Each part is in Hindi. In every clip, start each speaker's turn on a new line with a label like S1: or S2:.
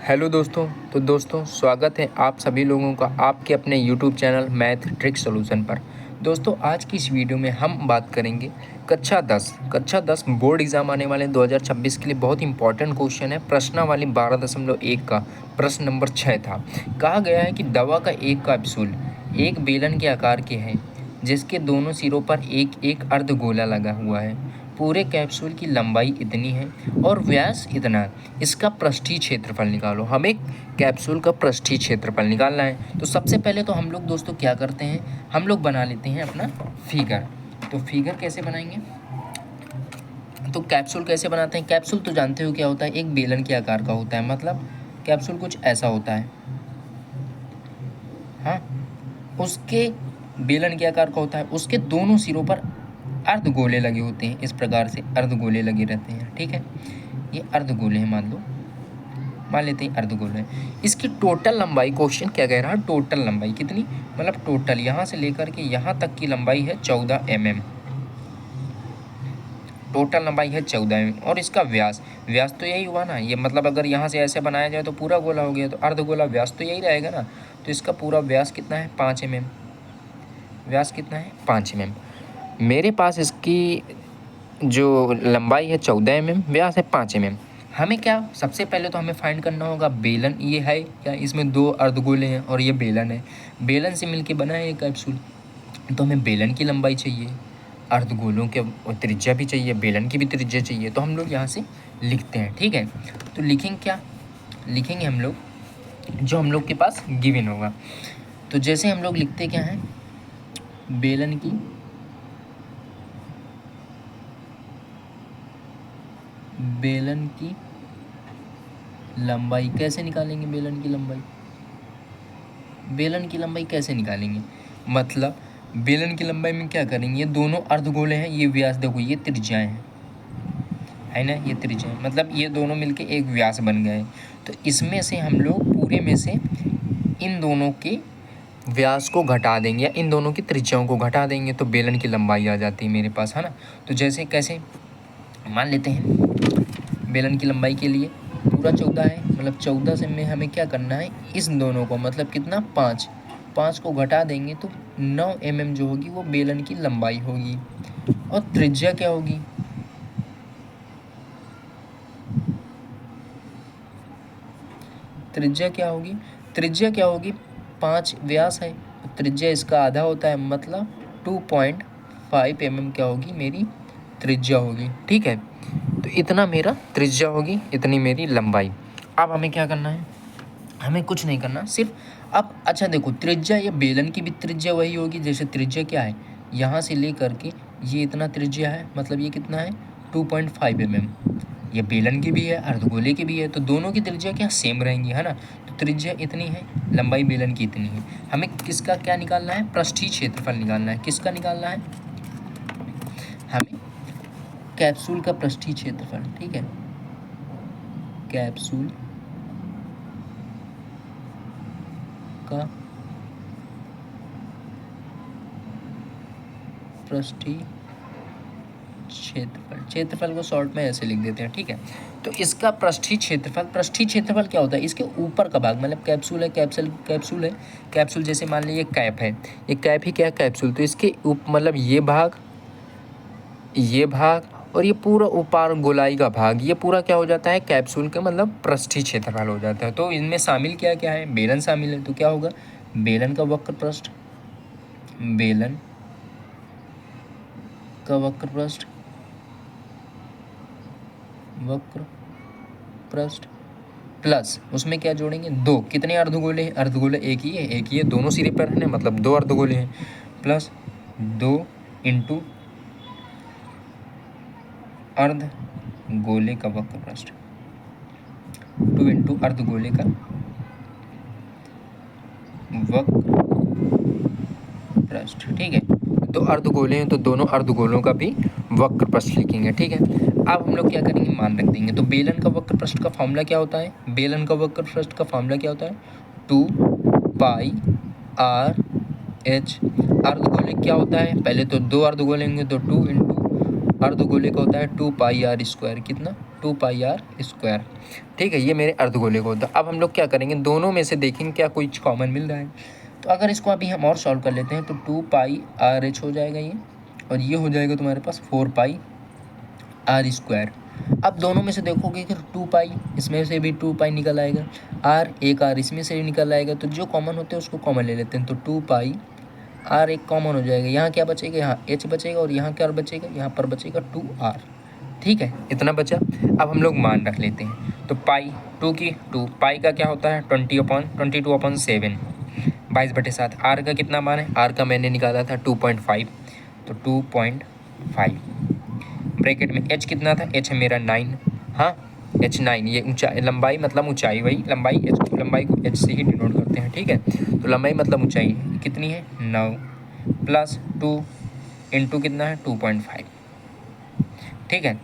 S1: हेलो दोस्तों। तो दोस्तों स्वागत है आप सभी लोगों का आपके अपने YouTube channel math trick solution पर। दोस्तों आज की इस वीडियो में हम बात करेंगे कक्षा 10 बोर्ड एग्जाम आने वाले 2026 के लिए बहुत इंपॉर्टेंट क्वेश्चन है। प्रश्नावली 12.1 का प्रश्न नंबर 6 था। कहा गया है कि दवा का एक कैप्सूल एक बेलन के आकार के है जिसके दोनों सिरों पर एक एक अर्धगोला लगा हुआ है। पूरे कैप्सूल की लंबाई इतनी है और व्यास इतना है। इसका पृष्ठीय क्षेत्रफल निकालो। हमें कैप्सूल का पृष्ठीय क्षेत्रफल निकालना है। तो सबसे पहले तो हम लोग दोस्तों क्या करते हैं, हम लोग बना लेते हैं अपना फिगर। तो फिगर कैसे बनाएंगे, तो कैप्सूल कैसे बनाते हैं। कैप्सूल तो जानते हो क्या होता है, एक बेलन के आकार का होता है। मतलब कैप्सूल कुछ ऐसा होता है, हाँ, उसके बेलन के आकार का होता है। उसके दोनों सिरों पर अर्धगोले लगे होते हैं। इस प्रकार से अर्धगोले लगे रहते हैं, ठीक है। ये अर्धगोले हैं, मान लेते हैं अर्धगोले हैं। इसकी टोटल लंबाई, क्वेश्चन क्या कह रहा है, टोटल लंबाई कितनी, मतलब टोटल यहाँ से लेकर के यहाँ तक की लंबाई है 14 mm। टोटल लंबाई है 14 mm। और इसका व्यास तो यही हुआ ना, ये मतलब अगर यहाँ से ऐसे बनाया जाए तो पूरा गोला हो गया, तो अर्धगोला व्यास तो यही रहेगा ना। तो इसका पूरा व्यास कितना है, 5 mm। व्यास कितना है, 5 mm। मेरे पास इसकी जो लंबाई है 14 mm, व्यास है 5 mm। हमें क्या, सबसे पहले तो हमें फाइंड करना होगा बेलन। ये है क्या, इसमें दो अर्धगोले हैं और ये बेलन है। बेलन से मिलके बना है ये कैप्सूल, तो हमें बेलन की लंबाई चाहिए, अर्धगोलों के त्रिज्या भी चाहिए, बेलन की भी त्रिज्या चाहिए। तो हम लोग यहाँ से लिखते हैं, ठीक है। तो लिखेंगे क्या, लिखेंगे हम लोग जो हम लोग के पास गिवन होगा। तो जैसे हम लोग लिखते क्या है, बेलन की लंबाई कैसे निकालेंगे, बेलन की लंबाई कैसे निकालेंगे, मतलब बेलन की लंबाई में क्या करेंगे, ये दोनों अर्धगोले हैं, ये व्यास देखो, ये त्रिज्याएं हैं, है ना, ये त्रिज्याएं, मतलब ये दोनों मिलके एक व्यास बन गए। तो इसमें से हम लोग पूरे में से इन दोनों के व्यास को घटा देंगे या इन दोनों की त्रिज्याओं को घटा देंगे, तो बेलन की लंबाई आ जाती है मेरे पास, है ना। तो जैसे कैसे मान लेते हैं, बेलन की लंबाई के लिए पूरा 14 है, मतलब 14 से में हमें क्या करना है, इस दोनों को मतलब कितना, 5 को घटा देंगे तो 9 mm जो होगी वो बेलन की लंबाई होगी। और त्रिज्या क्या होगी, त्रिज्या क्या होगी, 5 व्यास है, त्रिज्या इसका आधा होता है, मतलब 2.5 mm क्या होगी, मेरी त्रिज्या होगी, ठीक है। तो इतना मेरा त्रिज्या होगी, इतनी मेरी लंबाई। अब हमें क्या करना है, हमें कुछ नहीं करना, सिर्फ अब अच्छा देखो, त्रिज्या या बेलन की भी त्रिज्या वही होगी। जैसे त्रिज्या क्या है, यहाँ से ले करके ये इतना त्रिज्या है, मतलब ये कितना है, 2.5 mm। ये बेलन की भी है, अर्धगोले की भी है, तो दोनों की त्रिज्या क्या सेम रहेंगी, है ना। तो त्रिज्या इतनी है, लंबाई बेलन की इतनी है। हमें किसका क्या निकालना है, पृष्ठीय क्षेत्रफल निकालना है। किसका निकालना है, हमें कैप्सूल का पृष्ठीय क्षेत्रफल, ठीक है। कैप्सूल का पृष्ठीय क्षेत्रफल को शॉर्ट में ऐसे लिख देते हैं, ठीक है। तो इसका पृष्ठीय क्षेत्रफल क्या होता है, इसके ऊपर का भाग, मतलब कैप्सूल है, कैप्सूल जैसे मान लीजिए कैप है, ये कैप ही क्या, कैप्सूल। तो इसके मतलब ये भाग और ये पूरा ऊपर गोलाई का भाग, ये पूरा क्या हो जाता है, कैप्सूल का मतलब पृष्ठीय क्षेत्रफल हो जाता है। तो इनमें शामिल क्या क्या है, बेलन शामिल है। तो क्या होगा, बेलन का वक्र पृष्ठ प्लस उसमें क्या जोड़ेंगे, 2, कितने अर्धगोले हैं, अर्धगोले एक ही है, दोनों सिरे पर है, मतलब 2 अर्धगोले हैं, प्लस 2 इंटू अर्धगोले का वक्र पृष्ठ, 2 इंटू अर्धगोले का वक्र पृष्ठ, ठीक है। तो अर्धगोले हैं तो दोनों अर्धगोलों का भी वक्र पृष्ठ लिखेंगे, ठीक है। अब हम लोग क्या करेंगे, मान रख देंगे। तो बेलन का वक्र पृष्ठ का फॉर्मूला क्या होता है, 2 पाई r h। अर्धगोले क्या होता है, पहले तो 2 अर्धगोले होंगे तो 2 इंटू अर्धगोले का होता है 2 पाई r स्क्वायर, कितना, 2 पाई आर स्क्वायर। ठीक है, ये मेरे अर्धगोले को होता है। अब हम लोग क्या करेंगे, दोनों में से देखेंगे क्या कोई कॉमन मिल रहा है। तो अगर इसको अभी हम और सॉल्व कर लेते हैं तो 2 पाई आर एच हो जाएगा ये, और ये हो जाएगा तुम्हारे पास 4 पाई आर स्क्वायर। अब दोनों में से देखोगे कि 2 पाई इसमें से भी 2 पाई निकल आएगा, आर एक आर इसमें से भी निकल आएगा, तो जो कॉमन होते हैं उसको कॉमन ले लेते हैं। तो 2 पाई आर एक कॉमन हो जाएगा, यहाँ क्या बचेगा, यहाँ एच बचेगा, और यहाँ क्या बचेगा, यहाँ पर बचेगा 2 आर। ठीक है, इतना बचा। अब हम लोग मान रख लेते हैं। तो पाई 2 की 2 पाई का क्या होता है 22/7, 22/7। आर का कितना मान है, आर का मैंने निकाला था 2.5, तो 2.5 ब्रैकेट में एच कितना था, एच है मेरा 9। हाँ, एच 9, ये ऊंचाई लंबाई मतलब ऊंचाई, वही लंबाई एच, लंबाई को एच से ही डिनोट करते हैं। ठीक है, तो लंबाई मतलब ऊंचाई कितनी है 9 प्लस 2 इंटू कितना है 2.5। ठीक है,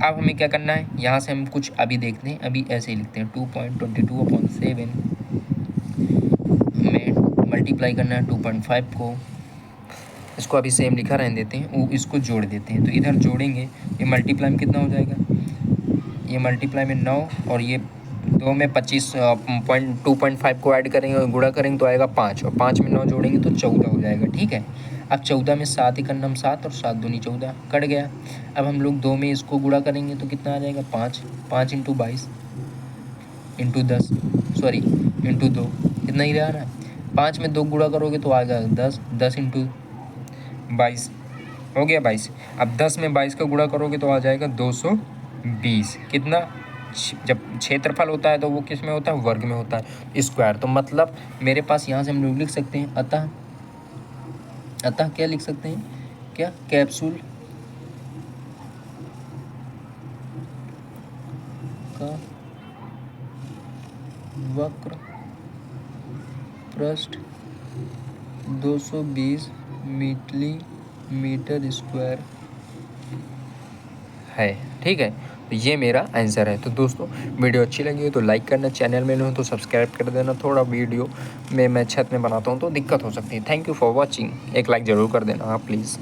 S1: अब हमें क्या करना है, यहाँ से हम कुछ अभी देखते हैं, अभी ऐसे ही लिखते हैं 2.22/7 में मल्टीप्लाई करना है 2.5 को, इसको अभी सेम लिखा रहने देते हैं, वो इसको जोड़ देते हैं। तो इधर जोड़ेंगे, ये मल्टीप्लाई में कितना हो जाएगा, ये मल्टीप्लाई में 9, और ये 2 में 2.5 को ऐड करेंगे और गुणा करेंगे तो आएगा 5, और 5 में 9 जोड़ेंगे तो 14 हो जाएगा। ठीक है, अब 14 में 7 ही करना, हम 7 और 7 दूनी 14 कट गया। अब हम लोग 2 में इसको गुणा करेंगे तो कितना आ जाएगा 5, 5 इंटू 22 इंटू 10, सॉरी इंटू 2, कितना ही रहा है, 5 में 2 गुणा करोगे तो आएगा 10, 10 इंटू 22 हो गया 22। अब 10 में 22 का गुणा करोगे तो आ जाएगा 220। कितना, जब क्षेत्रफल होता है तो वो किस में होता है, वर्ग में होता है, स्क्वायर। तो मतलब मेरे पास यहाँ से हम लोग लिख सकते हैं अतः क्या लिख सकते हैं, क्या कैप्सूल का वक्र पृष्ठ 220 मिलीमीटर स्क्वायर है। ठीक है, तो ये मेरा आंसर है। तो दोस्तों, वीडियो अच्छी लगी हो तो लाइक करना, चैनल में हो तो सब्सक्राइब कर देना। थोड़ा वीडियो में मैं छत में बनाता हूँ तो दिक्कत हो सकती है। थैंक यू फॉर वॉचिंग, एक लाइक ज़रूर कर देना आप प्लीज़।